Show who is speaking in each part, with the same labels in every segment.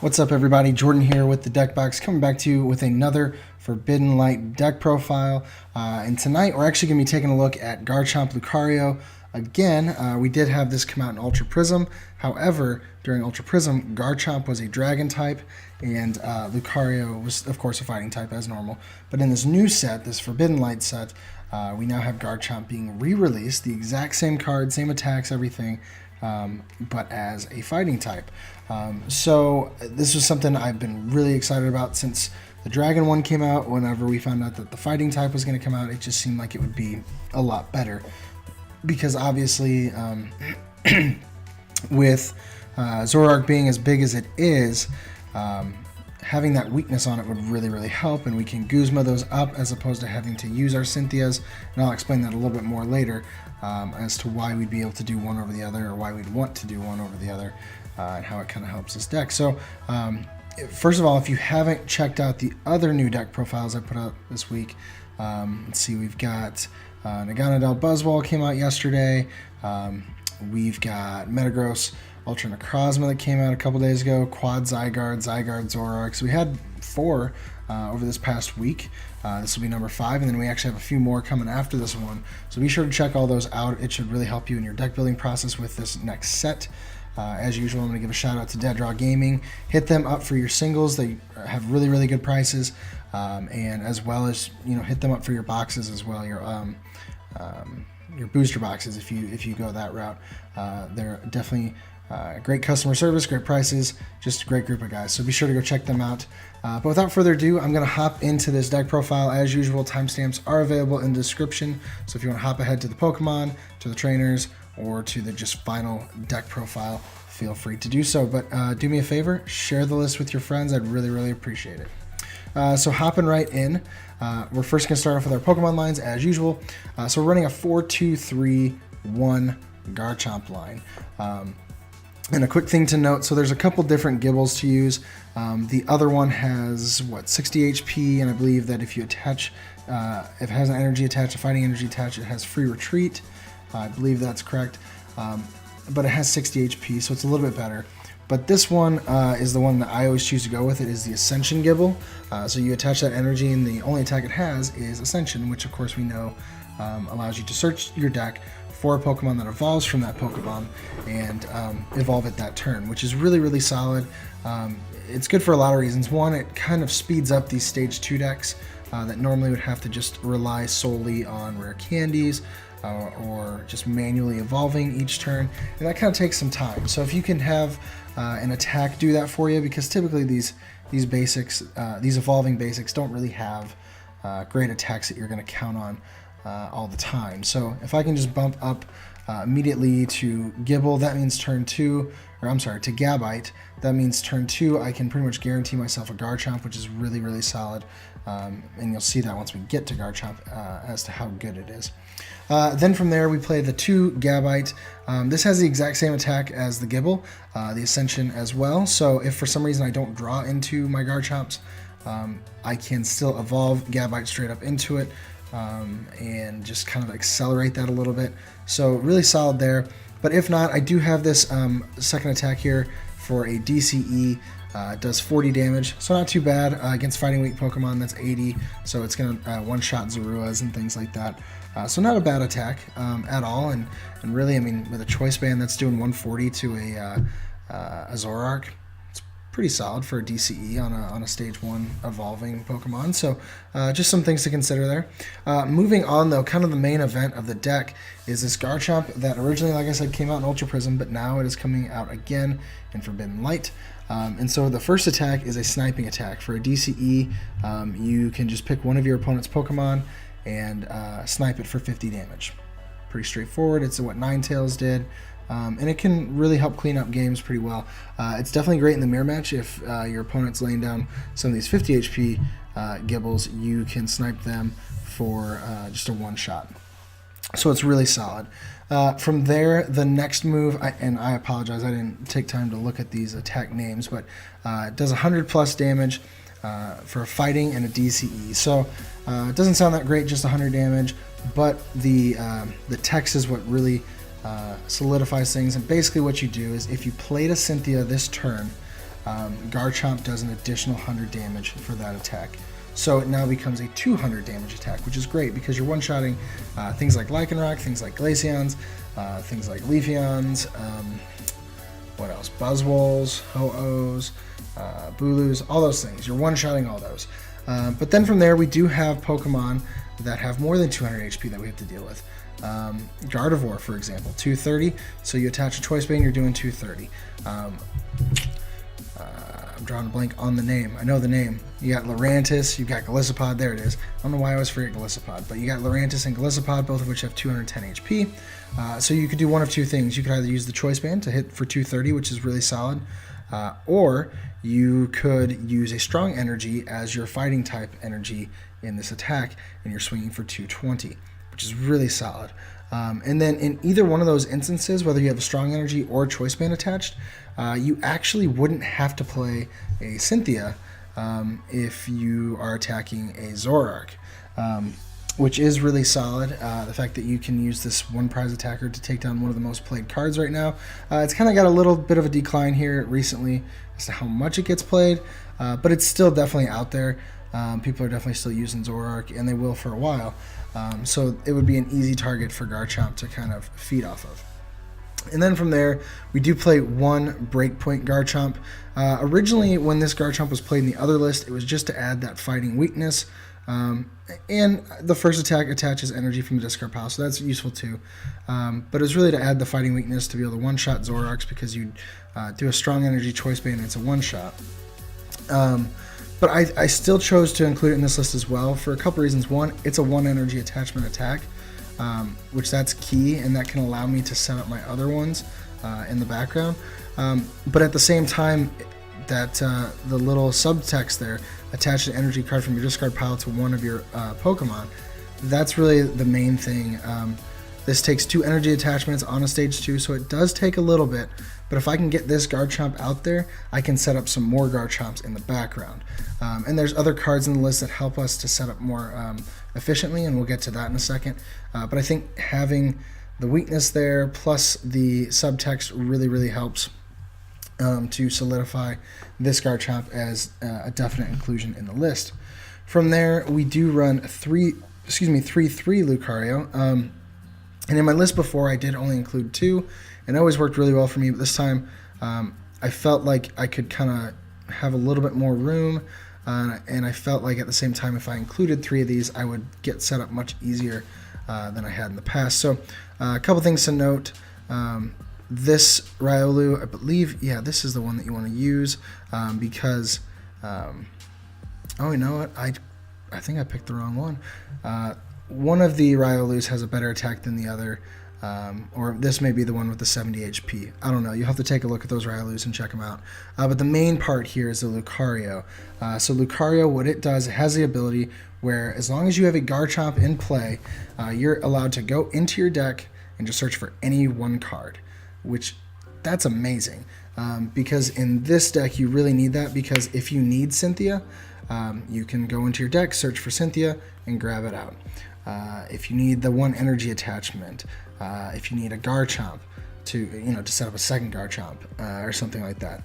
Speaker 1: What's up, everybody? Jordan here with the Deck Box, coming back to you with another Forbidden Light deck profile. And tonight we're actually going to be taking a look at Garchomp Lucario. Again, we did have this come out in Ultra Prism. However, during Ultra Prism, Garchomp was a Dragon type, and Lucario was, of course, a Fighting type as normal. But in this new set, this Forbidden Light set, we now have Garchomp being re-released, the exact same card, same attacks, everything, but as a Fighting type. So this was something I've been really excited about since the Dragon one came out. Whenever we found out that the Fighting type was going to come out, it just seemed like it would be a lot better. Because obviously, with Zoroark being as big as it is, having that weakness on it would really help, and we can Guzma those up as opposed to having to use our Cynthias, and I'll explain that a little bit more later as to why we'd be able to do one over the other, or why we'd want to do one over the other, and how it kind of helps this deck. So first of all, if you haven't checked out the other new deck profiles I put out this week, let's see, we've got Naganadel Buzzwole came out yesterday, we've got Metagross Ultra Necrozma that came out a couple days ago, Quad Zygarde, Zoroark. So we had 4 over this past week. This will be number 5, and then we actually have a few more coming after this one. So be sure to check all those out. It should really help you in your deck building process with this next set. As usual, I'm going to give a shout out to Dead Draw Gaming. Hit them up for your singles. They have really good prices, and as well as, you know, hit them up for your boxes as well. Your booster boxes if you go that route. They're definitely great customer service, great prices, just a great group of guys. So be sure to go check them out. But without further ado, I'm going to hop into this deck profile. As usual, timestamps are available in the description. So if you want to hop ahead to the Pokemon, to the trainers, or to the just final deck profile, feel free to do so. But do me a favor, share the list with your friends. I'd really appreciate it. So hopping right in, we're first going to start off with our Pokemon lines as usual. So we're running a 4-2-3-1 Garchomp line. And a quick thing to note, so there's a couple different Gibbles to use. The other one has, 60 HP, and I believe that if you attach, if it has an energy attached, a fighting energy attached, it has free retreat. I believe that's correct. But it has 60 HP, so it's a little bit better. But this one is the one that I always choose to go with. It is the Ascension Gibble. So you attach that energy, and the only attack it has is Ascension, which of course we know allows you to search your deck for a Pokemon that evolves from that Pokemon and evolve it that turn, which is really solid. It's good for a lot of reasons. One, it kind of speeds up these Stage 2 decks that normally would have to just rely solely on rare candies or just manually evolving each turn, and that kind of takes some time. So if you can have an attack do that for you, because typically these basics, these evolving basics don't really have great attacks that you're going to count on all the time. So if I can just bump up immediately to Gibble, that means turn 2, or I'm sorry, to Gabite, that means turn 2, I can pretty much guarantee myself a Garchomp, which is really solid. And you'll see that once we get to Garchomp as to how good it is. Then from there we play the 2 Gabite. This has the exact same attack as the Gibble, the Ascension as well. So if for some reason I don't draw into my Garchomps, I can still evolve Gabite straight up into it. And just kind of accelerate that a little bit. So really solid there. But if not, I do have this second attack here for a DCE. It does 40 damage, so not too bad. Against Fighting Weak Pokemon, that's 80, so it's going to one-shot Zoruas and things like that. So not a bad attack at all, and really, I mean, with a Choice Band that's doing 140 to a Zoroark, it's pretty solid for a DCE on a Stage 1 evolving Pokemon. So just some things to consider there. Moving on, though, kind of the main event of the deck is this Garchomp that originally, like I said, came out in Ultra Prism, but now it is coming out again in Forbidden Light. And so the first attack is a sniping attack. For a DCE, you can just pick one of your opponent's Pokemon and snipe it for 50 damage. Pretty straightforward. It's what Ninetales did. And it can really help clean up games pretty well. It's definitely great in the mirror match. If your opponent's laying down some of these 50 HP Gibbles, you can snipe them for just a one-shot. So it's really solid. From there, the next move, and I apologize, I didn't take time to look at these attack names, but it does 100 plus damage for a fighting and a DCE. So it doesn't sound that great, just 100 damage, but the text is what really solidifies things. And basically what you do is if you played a Cynthia this turn, Garchomp does an additional 100 damage for that attack. So it now becomes a 200 damage attack, which is great because you're one-shotting things like Lycanroc, things like Glaceons, things like Leafeons, what else? Buzzwoles, Ho-Ohs, Booloos, all those things. You're one-shotting all those. But then from there, we do have Pokemon that have more than 200 HP that we have to deal with. Gardevoir, for example, 230. So you attach a Choice Bane, you're doing 230. I'm drawing a blank on the name. I know the name. You got Lurantis, you got Golisopod. There it is. I don't know why I always forget Golisopod, but you got Lurantis and Golisopod, both of which have 210 HP. So you could do one of two things. You could either use the Choice Band to hit for 230, which is really solid, or you could use a Strong Energy as your fighting type energy in this attack, and you're swinging for 220, which is really solid. And then in either one of those instances, whether you have a Strong Energy or Choice Band attached, you actually wouldn't have to play a Cynthia if you are attacking a Zoroark, which is really solid. The fact that you can use this one prize attacker to take down one of the most played cards right now. It's kind of got a little bit of a decline here recently as to how much it gets played, but it's still definitely out there. People are definitely still using Zoroark, and they will for a while. So it would be an easy target for Garchomp to kind of feed off of. And then from there, we do play one Breakpoint Garchomp. Originally, when this Garchomp was played in the other list, it was just to add that fighting weakness. And the first attack attaches energy from the discard pile, so that's useful too. But it's really to add the fighting weakness to be able to one-shot Zoroarks, because you do a Strong Energy Choice Band and it's a one-shot. But I still chose to include it in this list as well for a couple reasons. One, it's a one energy attachment attack, which that's key, and that can allow me to set up my other ones in the background. But at the same time, that the little subtext there, attach an energy card from your discard pile to one of your Pokemon, that's really the main thing. This takes 2 energy attachments on a stage 2, so it does take a little bit, but if I can get this Garchomp out there, I can set up some more Garchomps in the background. And there's other cards in the list that help us to set up more efficiently, and we'll get to that in a second. But I think having the weakness there plus the subtext really, really helps to solidify this Garchomp as a definite inclusion in the list. From there, we do run 3-3 Lucario. And in my list before, I did only include 2, and it always worked really well for me. But this time, I felt like I could kind of have a little bit more room, and I felt like at the same time, if I included 3 of these, I would get set up much easier than I had in the past. So a couple things to note. This Riolu, I believe, yeah, this is the one that you want to use because, oh, you know what? I think I picked the wrong one. One of the Riolus has a better attack than the other, or this may be the one with the 70 HP. I don't know. You'll have to take a look at those Riolus and check them out. But the main part here is the Lucario. So Lucario, what it does, it has the ability where as long as you have a Garchomp in play, you're allowed to go into your deck and just search for any one card, which that's amazing. Because in this deck, you really need that, because if you need Cynthia, you can go into your deck, search for Cynthia, and grab it out. If you need the one energy attachment, if you need a Garchomp to set up a second Garchomp or something like that,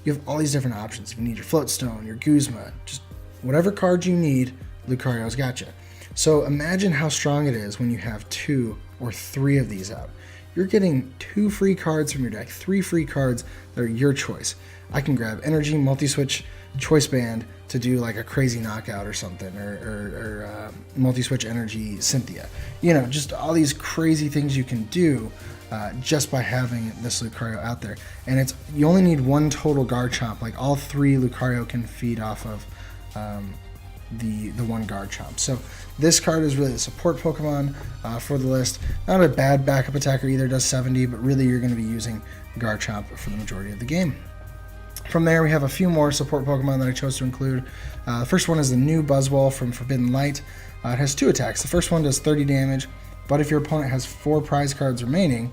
Speaker 1: you have all these different options. If you need your Floatstone, your Guzma, just whatever card you need, Lucario's got you. So imagine how strong it is when you have 2 or 3 of these out. You're getting 2 free cards from your deck, 3 free cards that are your choice. I can grab Energy, Multi-Switch, Choice Band to do like a crazy knockout or something, or Multi-Switch Energy Cynthia. Just all these crazy things you can do just by having this Lucario out there. And you only need 1 total Garchomp. Like all 3 Lucario can feed off of the one Garchomp. So this card is really a support Pokemon for the list. Not a bad backup attacker either, does 70, but really you're going to be using Garchomp for the majority of the game. From there, we have a few more support Pokemon that I chose to include. The first one is the new Buzzwole from Forbidden Light. It has 2 attacks. The first one does 30 damage, but if your opponent has 4 prize cards remaining,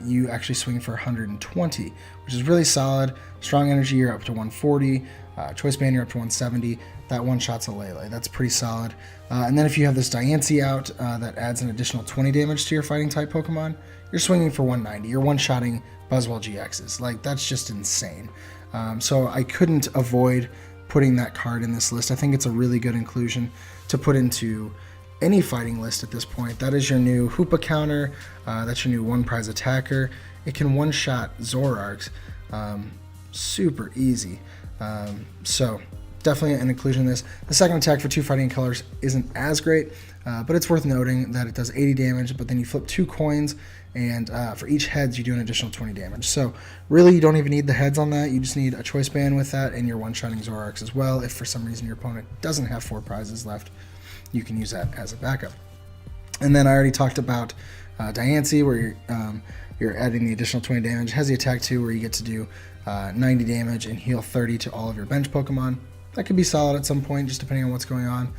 Speaker 1: you actually swing for 120, which is really solid. Strong Energy, you're up to 140. Choice Band, you're up to 170. That one shot's a Lele. That's pretty solid. And then if you have this Diancie out, that adds an additional 20 damage to your fighting type Pokemon, you're swinging for 190. You're one-shotting Buzzwole GXs. Like, that's just insane. So I couldn't avoid putting that card in this list. I think it's a really good inclusion to put into any fighting list at this point. That is your new Hoopa counter. That's your new one prize attacker. It can one-shot Zoroarks. Super easy. So definitely an inclusion in this. The second attack for 2 fighting colors isn't as great, but it's worth noting that it does 80 damage, but then you flip 2 coins, and for each heads you do an additional 20 damage. So really you don't even need the heads on that. You just need a choice band with that, and you're one-shotting Zoroarks as well. If for some reason your opponent doesn't have 4 prizes left, you can use that as a backup. And then I already talked about Diancie, where you're adding the additional 20 damage. It has the attack too, where you get to do 90 damage and heal 30 to all of your bench Pokemon. That could be solid at some point, just depending on what's going on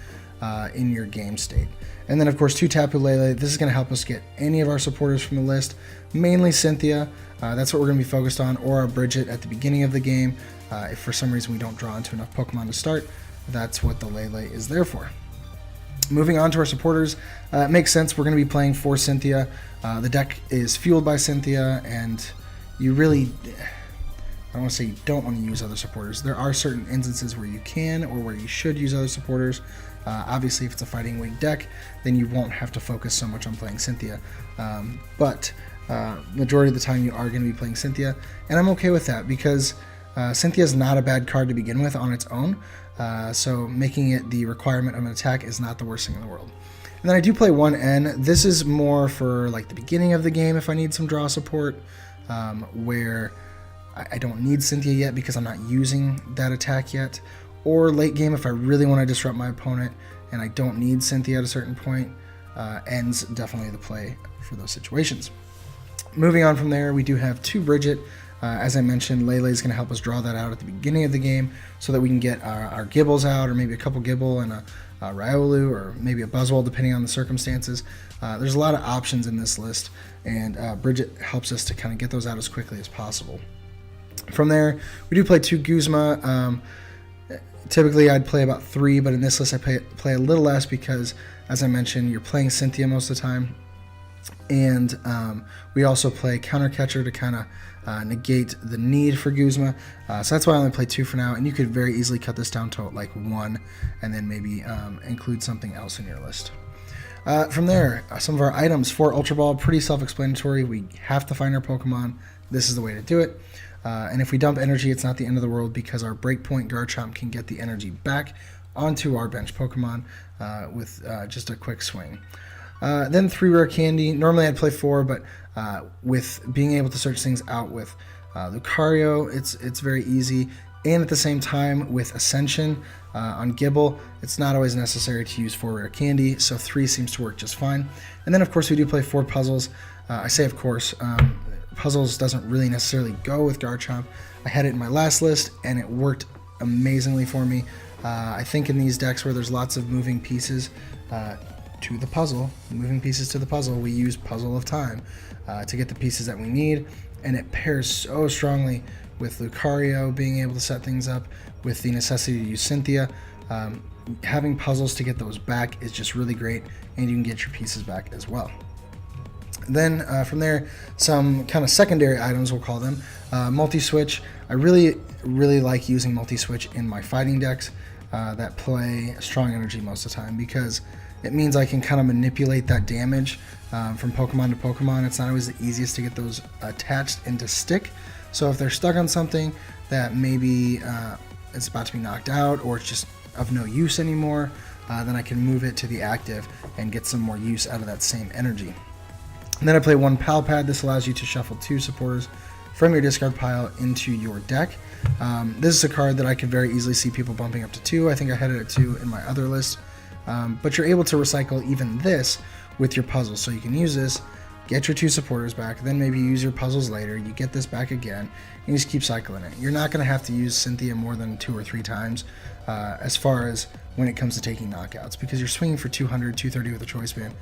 Speaker 1: in your game state. And then, of course, 2 Tapu Lele. This is going to help us get any of our supporters from the list, mainly Cynthia. That's what we're going to be focused on, or a Bridget at the beginning of the game. If for some reason we don't draw into enough Pokemon to start, that's what the Lele is there for. Moving on to our supporters, it makes sense. We're going to be playing for Cynthia. The deck is fueled by Cynthia, and you really, I don't want to say you don't want to use other supporters. There are certain instances where you can or where you should use other supporters. Obviously, if it's a Fighting Wing deck, then you won't have to focus so much on playing Cynthia. But majority of the time, you are going to be playing Cynthia, and I'm okay with that because Cynthia is not a bad card to begin with on its own. So making it the requirement of an attack is not the worst thing in the world. And then I do play 1N. This is more for like the beginning of the game if I need some draw support, where I don't need Cynthia yet because I'm not using that attack yet. Or late game if I really want to disrupt my opponent and I don't need Cynthia at a certain point. N's definitely the play for those situations. Moving on from there, we do have 2 Bridget. As I mentioned, Lele is going to help us draw that out at the beginning of the game so that we can get our Gibbles out, or maybe a couple Gibble and a Riolu, or maybe a Buzzwole, depending on the circumstances. There's a lot of options in this list, and Bridget helps us to kind of get those out as quickly as possible. From there, we do play 2 Guzma. Typically, I'd play about 3, but in this list, I play a little less because, as I mentioned, you're playing Cynthia most of the time. And we also play Counter Catcher to kind of negate the need for Guzma. So that's why I only play 2 for now, and you could very easily cut this down to like 1 and then maybe include something else in your list. From there, some of our items for Ultra Ball, pretty self-explanatory. We have to find our Pokemon. This is the way to do it. And if we dump energy, it's not the end of the world because our Breakpoint Garchomp can get the energy back onto our bench Pokemon with just a quick swing. Then 3 Rare Candy. Normally I'd play 4, but with being able to search things out with Lucario, it's very easy. And at the same time, with Ascension on Gibble, it's not always necessary to use 4 Rare Candy, so 3 seems to work just fine. And then, of course, we do play 4 Puzzles. I say, of course, Puzzles doesn't really necessarily go with Garchomp. I had it in my last list, and it worked amazingly for me. I think in these decks where there's lots of moving pieces to the puzzle, moving pieces to the puzzle, we use Puzzle of Time to get the pieces that we need, and it pairs so strongly with Lucario being able to set things up, with the necessity to use Cynthia. Having puzzles to get those back is just really great, and you can get your pieces back as well. Then from there, some kind of secondary items, we'll call them. Multi-switch. I really like using multi-switch in my fighting decks that play strong energy most of the time, because it means I can kind of manipulate that damage from Pokemon to Pokemon. It's not always the easiest to get those attached and to stick. So if they're stuck on something that maybe it's about to be knocked out, or it's just of no use anymore, then I can move it to the active and get some more use out of that same energy. And then I play 1 Pal Pad. This allows you to shuffle 2 supporters from your discard pile into your deck. This is a card that I could very easily see people bumping up to 2. I think I had it at 2 in my other list. But you're able to recycle even this with your puzzles. So you can use this, get your 2 supporters back, then maybe use your puzzles later, you get this back again, and you just keep cycling it. You're not going to have to use Cynthia more than 2 or 3 times as far as when it comes to taking knockouts, because you're swinging for 200, 230 with a choice band.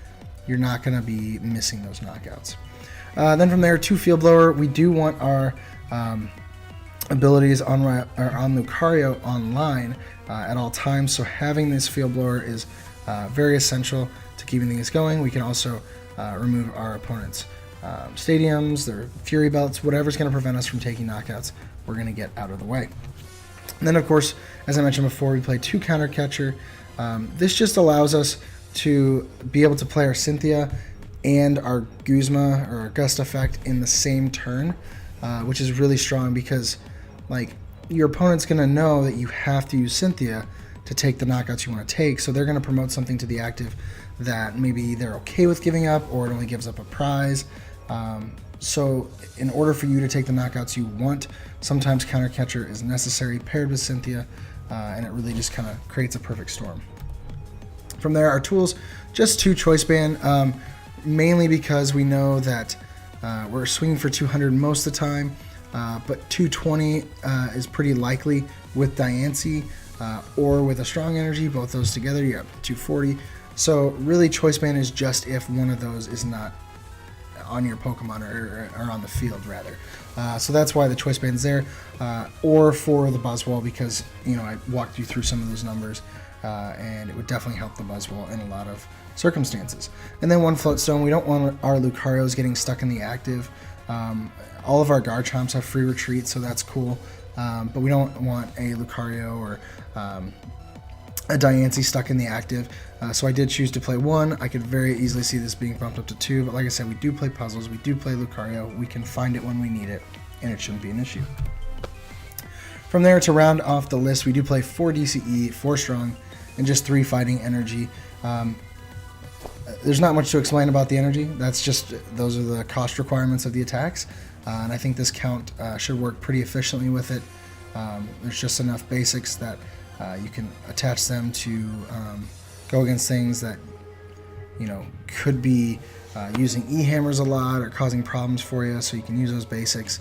Speaker 1: You're not going to be missing those knockouts. Then from there, 2 Field Blower. We do want our abilities on Lucario online at all times, so having this Field Blower is very essential to keeping things going. We can also remove our opponent's stadiums, their Fury Belts, whatever's going to prevent us from taking knockouts we're going to get out of the way. And then, of course, as I mentioned before, we play 2 Counter Catcher. This just allows us to be able to play our Cynthia and our Guzma or our Gust effect in the same turn, which is really strong because, like, your opponent's going to know that you have to use Cynthia to take the knockouts you want to take, so they're going to promote something to the active that maybe they're okay with giving up, or it only gives up a prize. So in order for you to take the knockouts you want, sometimes Counter Catcher is necessary paired with Cynthia, and it really just kind of creates a perfect storm. From there, our tools, just 2 Choice Band, mainly because we know that we're swinging for 200 most of the time, but 220 is pretty likely with Diancie or with a Strong Energy. Both those together, you have 240. So really, Choice Band is just if one of those is not on your Pokemon or on the field, rather. So that's why the Choice Band's there, or for the Buzzwole, because, you know, I walked you through some of those numbers, and it would definitely help the Buzzwole in a lot of circumstances. And then 1 Float Stone. We don't want our Lucarios getting stuck in the active. All of our Garchomps have free retreat, so that's cool. But we don't want a Lucario or a Diancie stuck in the active. So I did choose to play 1. I could very easily see this being bumped up to 2, but like I said, we do play puzzles, we do play Lucario, we can find it when we need it, and it shouldn't be an issue. From there, to round off the list, we do play 4 DCE, 4 Strong, and just 3 Fighting Energy. There's not much to explain about the energy. That's just, those are the cost requirements of the attacks, and I think this count should work pretty efficiently with it. There's just enough basics that you can attach them to go against things that, you know, could be using E-hammers a lot or causing problems for you, so you can use those basics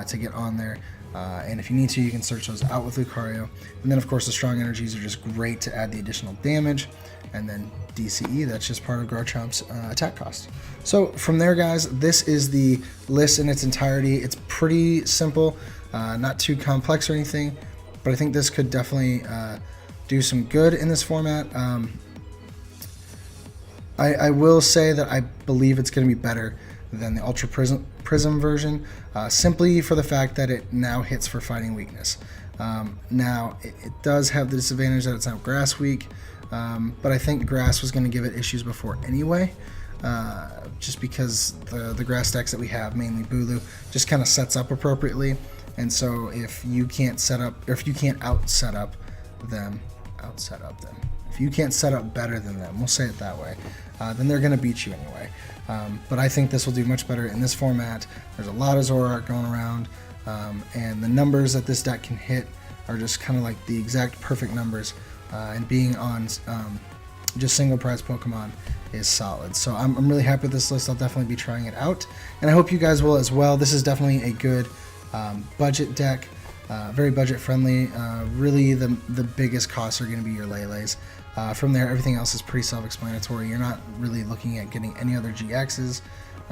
Speaker 1: to get on there. And if you need to, you can search those out with Lucario. And then, of course, the Strong Energies are just great to add the additional damage. And then DCE, that's just part of Garchomp's attack cost. So from there, guys, this is the list in its entirety. It's pretty simple, not too complex or anything, but I think this could definitely do some good in this format. I will say that I believe it's going to be better than the Ultra Prism version, simply for the fact that it now hits for fighting weakness. Now, it does have the disadvantage that it's now Grass weak, but I think Grass was going to give it issues before anyway, just because the Grass decks that we have, mainly Bulu, just kind of sets up appropriately. And so if you can't set up, or if you can't out-set up them, if you can't set up better than them, we'll say it that way, then they're going to beat you anyway. But I think this will do much better in this format. There's a lot of Zoroark going around, and the numbers that this deck can hit are just kind of like the exact perfect numbers, and being on just single prize Pokemon is solid. So I'm really happy with this list. I'll definitely be trying it out, and I hope you guys will as well. This is definitely a good budget deck, very budget friendly. Really the biggest costs are going to be your Lele's. From there, everything else is pretty self-explanatory. You're not really looking at getting any other GXs,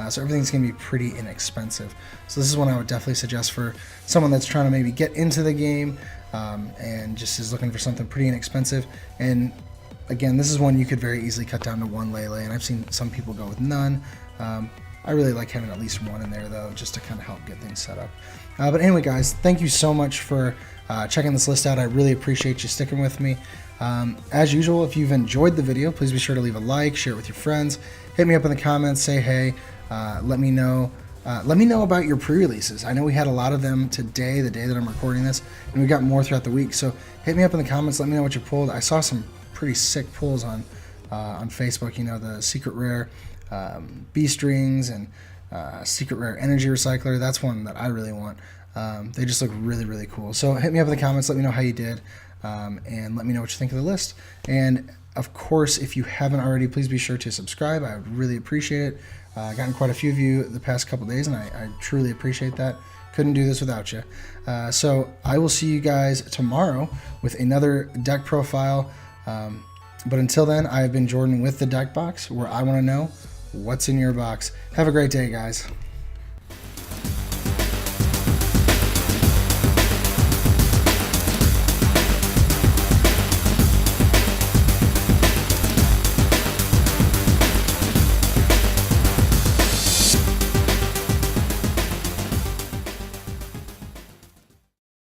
Speaker 1: so everything's going to be pretty inexpensive. So this is one I would definitely suggest for someone that's trying to maybe get into the game, and just is looking for something pretty inexpensive. And again, this is one you could very easily cut down to 1 Lele, and I've seen some people go with none. I really like having at least 1 in there, though, just to kind of help get things set up. But anyway, guys, thank you so much for checking this list out. I really appreciate you sticking with me. As usual, if you've enjoyed the video, please be sure to leave a like, share it with your friends, hit me up in the comments, say hey, let me know about your pre-releases. I know we had a lot of them today, the day that I'm recording this, and we got more throughout the week, so hit me up in the comments, let me know what you pulled. I saw some pretty sick pulls on Facebook, you know, the secret rare B-strings and secret rare energy recycler. That's one that I really want. They just look really, really cool. So hit me up in the comments, let me know how you did. And let me know what you think of the list. And of course, if you haven't already, please be sure to subscribe. I would really appreciate it. I've gotten quite a few of you the past couple days, and I truly appreciate that. Couldn't do this without you. So I will see you guys tomorrow with another deck profile. But until then, I have been Jordan with the Deck Box, where I want to know what's in your box. Have a great day, guys.